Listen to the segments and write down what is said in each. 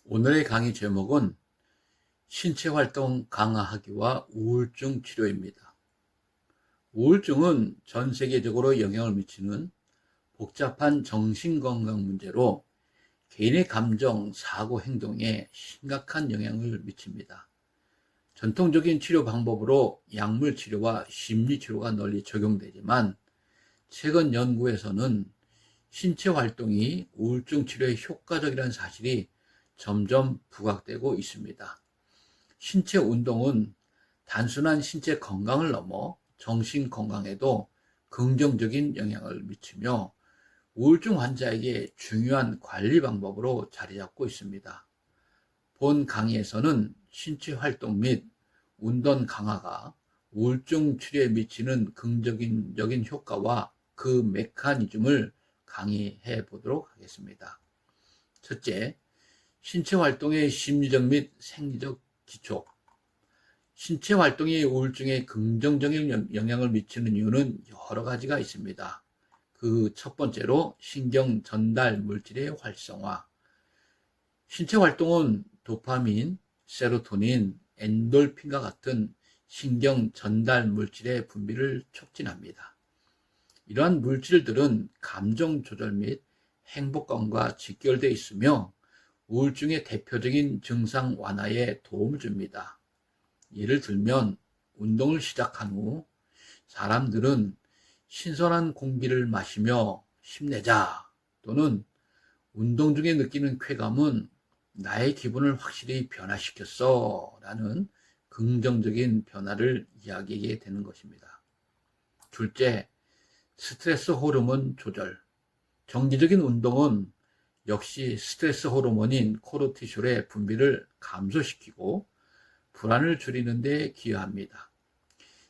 오늘의 강의 제목은 신체 활동 강화하기와 우울증 치료입니다. 우울증은 전 세계적으로 영향을 미치는 복잡한 정신건강 문제로 개인의 감정, 사고, 행동에 심각한 영향을 미칩니다. 전통적인 치료 방법으로 약물 치료와 심리 치료가 널리 적용되지만 최근 연구에서는 신체 활동이 우울증 치료에 효과적이라는 사실이 점점 부각되고 있습니다. 신체 운동은 단순한 신체 건강을 넘어 정신 건강에도 긍정적인 영향을 미치며 우울증 환자에게 중요한 관리 방법으로 자리 잡고 있습니다. 본 강의에서는 신체 활동 및 운동 강화가 우울증 치료에 미치는 긍정적인 효과와 그 메커니즘을 강의해 보도록 하겠습니다. 첫째, 신체 활동의 심리적 및 생리적 기초. 신체 활동이 우울증에 긍정적인 영향을 미치는 이유는 여러 가지가 있습니다. 그 첫 번째로 신경 전달 물질의 활성화. 신체 활동은 도파민, 세로토닌, 엔돌핀과 같은 신경 전달 물질의 분비를 촉진합니다. 이러한 물질들은 감정 조절 및 행복감과 직결되어 있으며 우울증의 대표적인 증상 완화에 도움을 줍니다. 예를 들면 운동을 시작한 후 사람들은 신선한 공기를 마시며 힘내자 또는 운동 중에 느끼는 쾌감은 나의 기분을 확실히 변화시켰어 라는 긍정적인 변화를 이야기하게 되는 것입니다. 둘째, 스트레스 호르몬 조절. 정기적인 운동은 역시 스트레스 호르몬인 코르티솔의 분비를 감소시키고 불안을 줄이는 데 기여합니다.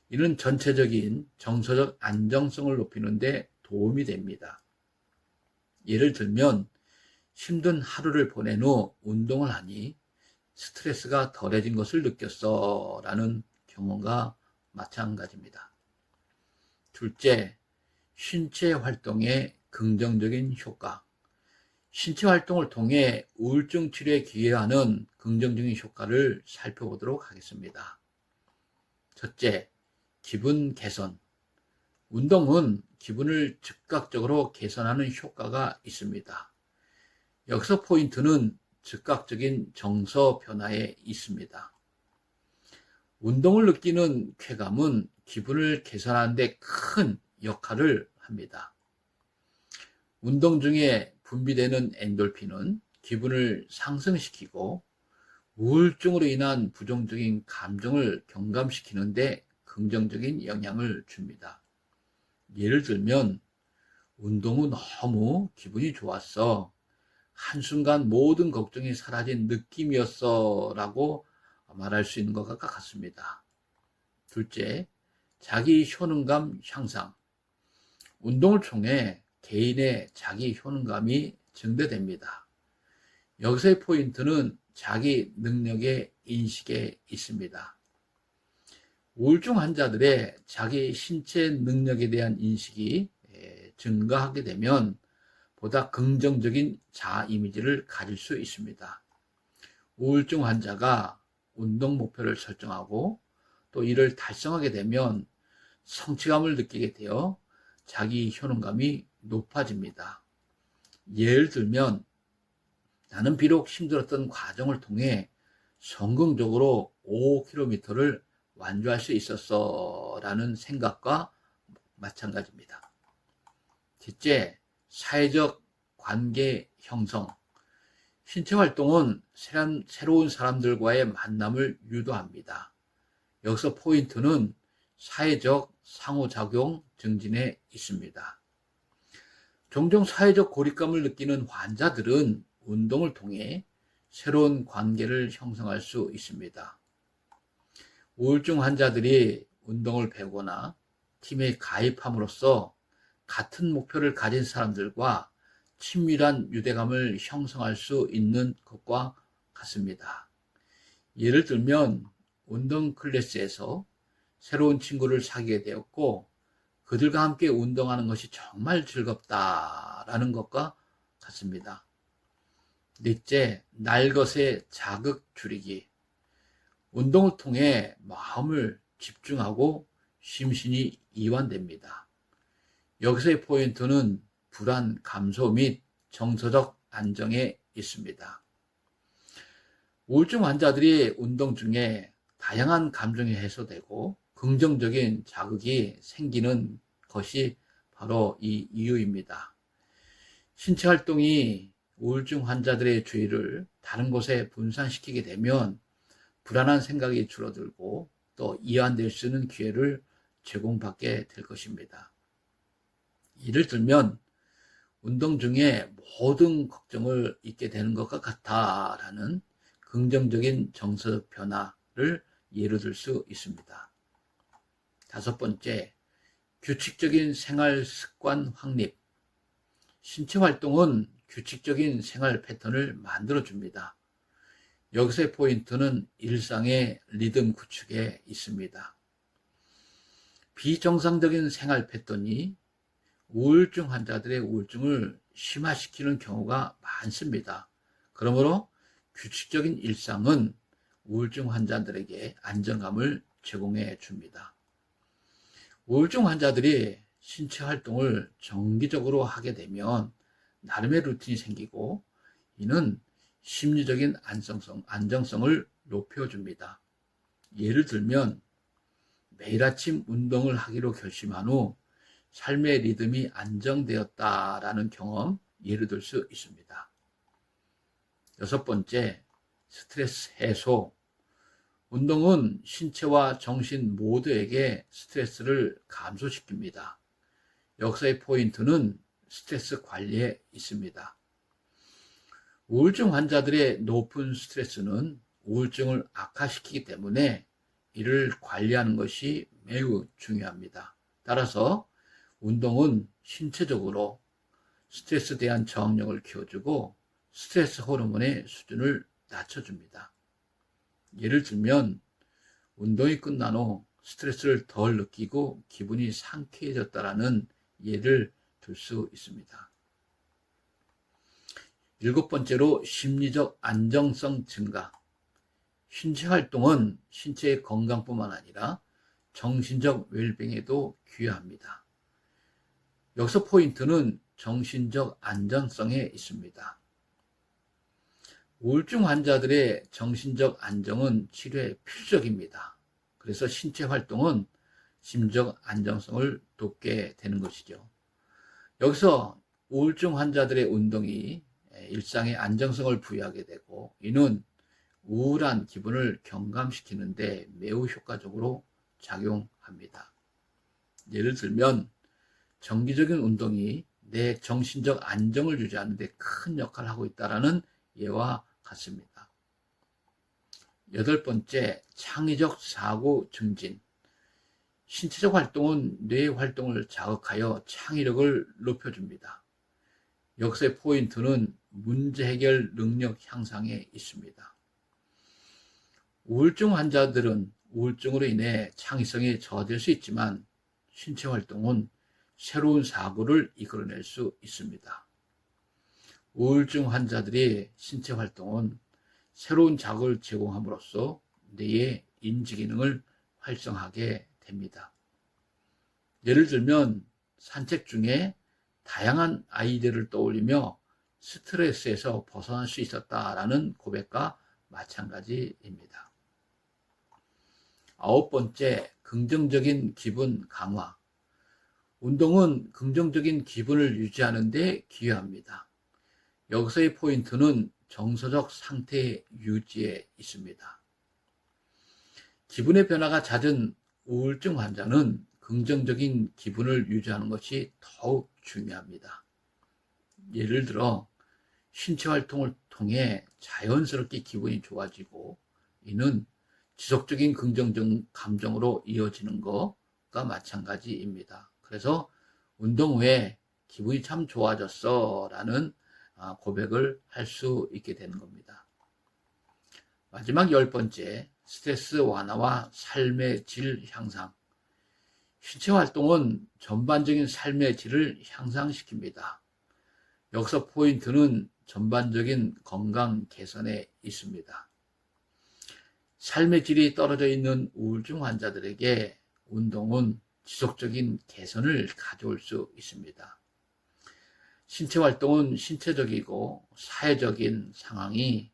이는 전체적인 정서적 안정성을 높이는 데 도움이 됩니다. 예를 들면 힘든 하루를 보낸 후 운동을 하니 스트레스가 덜해진 것을 느꼈어 라는 경험과 마찬가지입니다. 둘째, 신체 활동의 긍정적인 효과. 신체 활동을 통해 우울증 치료에 기여하는 긍정적인 효과를 살펴보도록 하겠습니다. 첫째, 기분 개선. 운동은 기분을 즉각적으로 개선하는 효과가 있습니다. 여기서 포인트는 즉각적인 정서 변화에 있습니다. 운동을 느끼는 쾌감은 기분을 개선하는 데 큰 역할을 합니다. 운동 중에 분비되는 엔돌핀은 기분을 상승시키고 우울증으로 인한 부정적인 감정을 경감시키는 데 긍정적인 영향을 줍니다. 예를 들면 운동 후 너무 기분이 좋았어. 한순간 모든 걱정이 사라진 느낌이었어 라고 말할 수 있는 것과 같습니다. 둘째, 자기 효능감 향상. 운동을 통해 개인의 자기 효능감이 증대됩니다. 여기서의 포인트는 자기 능력의 인식에 있습니다. 우울증 환자들의 자기 신체 능력에 대한 인식이 증가하게 되면 보다 긍정적인 자아 이미지를 가질 수 있습니다. 우울증 환자가 운동 목표를 설정하고 또 이를 달성하게 되면 성취감을 느끼게 되어 자기 효능감이 높아집니다. 예를 들면 나는 비록 힘들었던 과정을 통해 성공적으로 5km를 완주할 수 있었어 라는 생각과 마찬가지입니다. 셋째, 사회적 관계 형성. 신체 활동은 새로운 사람들과의 만남을 유도합니다. 여기서 포인트는 사회적 상호작용 증진에 있습니다. 종종 사회적 고립감을 느끼는 환자들은 운동을 통해 새로운 관계를 형성할 수 있습니다. 우울증 환자들이 운동을 배우거나 팀에 가입함으로써 같은 목표를 가진 사람들과 친밀한 유대감을 형성할 수 있는 것과 같습니다. 예를 들면 운동 클래스에서 새로운 친구를 사귀게 되었고 그들과 함께 운동하는 것이 정말 즐겁다라는 것과 같습니다. 넷째, 날 것의 자극 줄이기. 운동을 통해 마음을 집중하고 심신이 이완됩니다. 여기서의 포인트는 불안 감소 및 정서적 안정에 있습니다. 우울증 환자들이 운동 중에 다양한 감정이 해소되고 긍정적인 자극이 생기는 것이 바로 이 이유입니다. 신체 활동이 우울증 환자들의 주의를 다른 곳에 분산시키게 되면 불안한 생각이 줄어들고 또 이완될 수 있는 기회를 제공받게 될 것입니다. 예를 들면 운동 중에 모든 걱정을 잊게 되는 것과 같다라는 긍정적인 정서적 변화를 예로 들 수 있습니다. 다섯 번째, 규칙적인 생활 습관 확립. 신체 활동은 규칙적인 생활 패턴을 만들어줍니다. 여기서의 포인트는 일상의 리듬 구축에 있습니다. 비정상적인 생활 패턴이 우울증 환자들의 우울증을 심화시키는 경우가 많습니다. 그러므로 규칙적인 일상은 우울증 환자들에게 안정감을 제공해 줍니다. 우울증 환자들이 신체 활동을 정기적으로 하게 되면 나름의 루틴이 생기고 이는 심리적인 안정성을 높여줍니다. 예를 들면 매일 아침 운동을 하기로 결심한 후 삶의 리듬이 안정되었다라는 경험 예를 들 수 있습니다. 여섯 번째, 스트레스 해소. 운동은 신체와 정신 모두에게 스트레스를 감소시킵니다. 여기서의 포인트는 스트레스 관리에 있습니다. 우울증 환자들의 높은 스트레스는 우울증을 악화시키기 때문에 이를 관리하는 것이 매우 중요합니다. 따라서 운동은 신체적으로 스트레스에 대한 저항력을 키워주고 스트레스 호르몬의 수준을 낮춰줍니다. 예를 들면 운동이 끝난 후 스트레스를 덜 느끼고 기분이 상쾌해졌다라는 예를 들 수 있습니다. 일곱 번째로 심리적 안정성 증가. 신체 활동은 신체의 건강뿐만 아니라 정신적 웰빙에도 기여합니다. 여기서 포인트는 정신적 안정성에 있습니다. 우울증 환자들의 정신적 안정은 치료에 필수적입니다. 그래서 신체 활동은 심리적 안정성을 돕게 되는 것이죠. 여기서 우울증 환자들의 운동이 일상의 안정성을 부여하게 되고 이는 우울한 기분을 경감시키는 데 매우 효과적으로 작용합니다. 예를 들면 정기적인 운동이 내 정신적 안정을 유지하는 데 큰 역할을 하고 있다는 예와 같습니다. 여덟 번째, 창의적 사고 증진. 신체적 활동은 뇌의 활동을 자극하여 창의력을 높여줍니다. 여기서의 포인트는 문제 해결 능력 향상에 있습니다. 우울증 환자들은 우울증으로 인해 창의성이 저하될 수 있지만 신체 활동은 새로운 사고를 이끌어낼 수 있습니다. 우울증 환자들이 신체 활동은 새로운 자극을 제공함으로써 뇌의 인지 기능을 활성화하게 됩니다. 예를 들면 산책 중에 다양한 아이디어를 떠올리며 스트레스에서 벗어날 수 있었다라는 고백과 마찬가지입니다. 아홉 번째, 긍정적인 기분 강화. 운동은 긍정적인 기분을 유지하는 데 기여합니다. 여기서의 포인트는 정서적 상태 유지에 있습니다. 기분의 변화가 잦은 우울증 환자는 긍정적인 기분을 유지하는 것이 더욱 중요합니다. 예를 들어 신체 활동을 통해 자연스럽게 기분이 좋아지고 이는 지속적인 긍정적 감정으로 이어지는 것과 마찬가지입니다. 그래서 운동 후에 기분이 참 좋아졌어 라는 고백을 할 수 있게 되는 겁니다. 마지막 열 번째, 스트레스 완화와 삶의 질 향상. 신체 활동은 전반적인 삶의 질을 향상시킵니다. 여기서 포인트는 전반적인 건강 개선에 있습니다. 삶의 질이 떨어져 있는 우울증 환자들에게 운동은 지속적인 개선을 가져올 수 있습니다. 신체 활동은 신체적이고 사회적인 상황이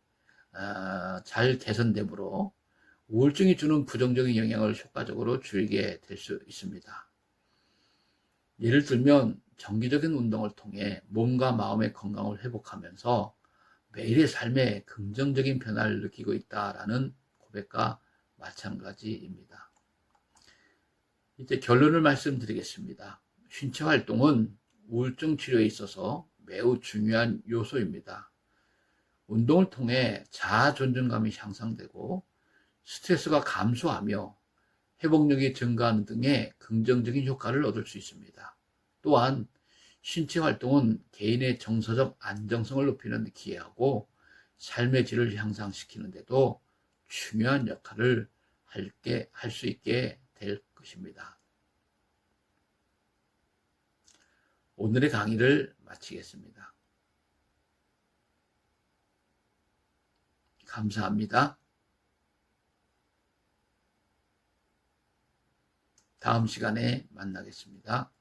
잘 개선되므로 우울증이 주는 부정적인 영향을 효과적으로 줄이게 될 수 있습니다. 예를 들면 정기적인 운동을 통해 몸과 마음의 건강을 회복하면서 매일의 삶에 긍정적인 변화를 느끼고 있다라는 고백과 마찬가지입니다. 이제 결론을 말씀드리겠습니다. 신체 활동은 우울증 치료에 있어서 매우 중요한 요소입니다. 운동을 통해 자아 존중감이 향상되고 스트레스가 감소하며 회복력이 증가하는 등의 긍정적인 효과를 얻을 수 있습니다. 또한 신체 활동은 개인의 정서적 안정성을 높이는 데 기여하고 삶의 질을 향상시키는 데도 중요한 역할을 할 수 있게 될 것입니다. 오늘의 강의를 마치겠습니다. 감사합니다. 다음 시간에 만나겠습니다.